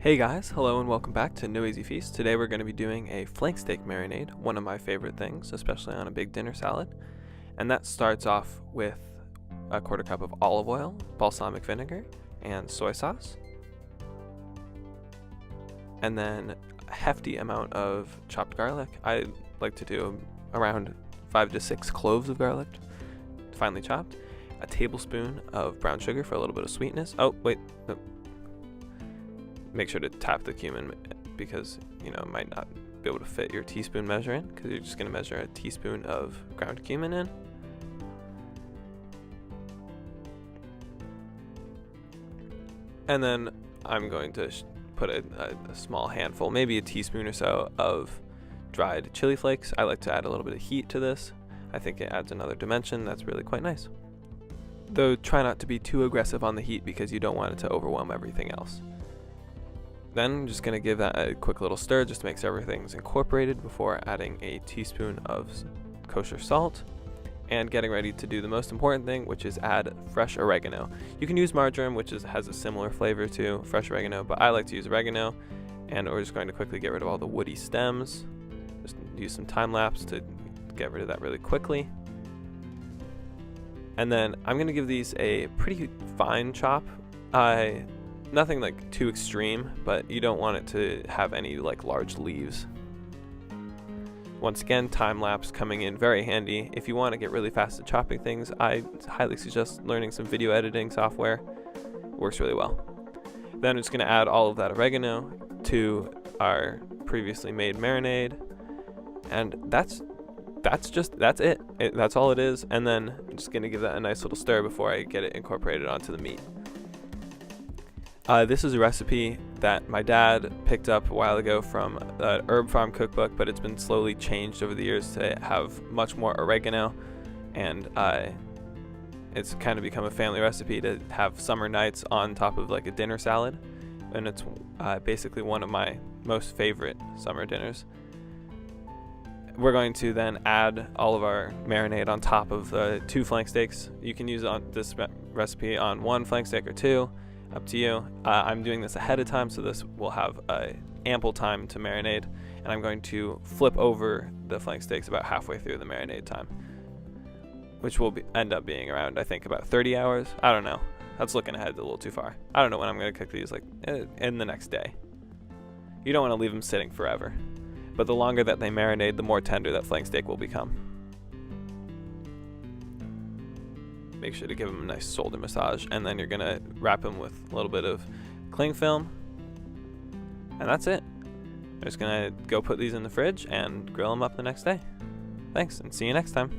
Hey guys, hello and welcome back to No Easy Feast. Today we're going to be doing a flank steak marinade, one of my favorite things, especially on a big dinner salad. And that starts off with a quarter cup of olive oil, balsamic vinegar, and soy sauce. And then a hefty amount of chopped garlic. I like to do around 5 to 6 cloves of garlic, finely chopped. A tablespoon of brown sugar for a little bit of sweetness. Oh, wait. No. Make sure to tap the cumin because, it might not be able to fit your teaspoon measure in because you're just going to measure a teaspoon of ground cumin in. And then I'm going to put a small handful, maybe a teaspoon or so of dried chili flakes. I like to add a little bit of heat to this. I think it adds another dimension that's really quite nice. Though try not to be too aggressive on the heat because you don't want it to overwhelm everything else. Then I'm just going to give that a quick little stir just to make sure everything's incorporated before adding a teaspoon of kosher salt and getting ready to do the most important thing, which is add fresh oregano. You can use marjoram, which has a similar flavor to fresh oregano, but I like to use oregano. And we're just going to quickly get rid of all the woody stems. Just use some time lapse to get rid of that really quickly. And then I'm going to give these a pretty fine chop. Nothing like too extreme, but you don't want it to have any like large leaves. Once again, time lapse coming in very handy. If you want to get really fast at chopping things, I highly suggest learning some video editing software. It works really well. Then I'm just going to add all of that oregano to our previously made marinade, and that's it. That's all it is. And then I'm just going to give that a nice little stir before I get it incorporated onto the meat. This is a recipe that my dad picked up a while ago from the Herb Farm cookbook, but it's been slowly changed over the years to have much more oregano, and it's kind of become a family recipe to have summer nights on top of like a dinner salad, and it's basically one of my most favorite summer dinners. We're going to then add all of our marinade on top of the 2 flank steaks. You can use this recipe on 1 flank steak or 2. Up to you. I'm doing this ahead of time, so this will have ample time to marinate, and I'm going to flip over the flank steaks about halfway through the marinade time, which will end up being around, I think, about 30 hours. I don't know. That's looking ahead a little too far. I don't know when I'm going to cook these, like in the next day. You don't want to leave them sitting forever, but the longer that they marinate, the more tender that flank steak will become. Make sure to give them a nice shoulder massage, and then you're going to wrap them with a little bit of cling film, and that's it. I'm just going to go put these in the fridge and grill them up the next day. Thanks, and see you next time.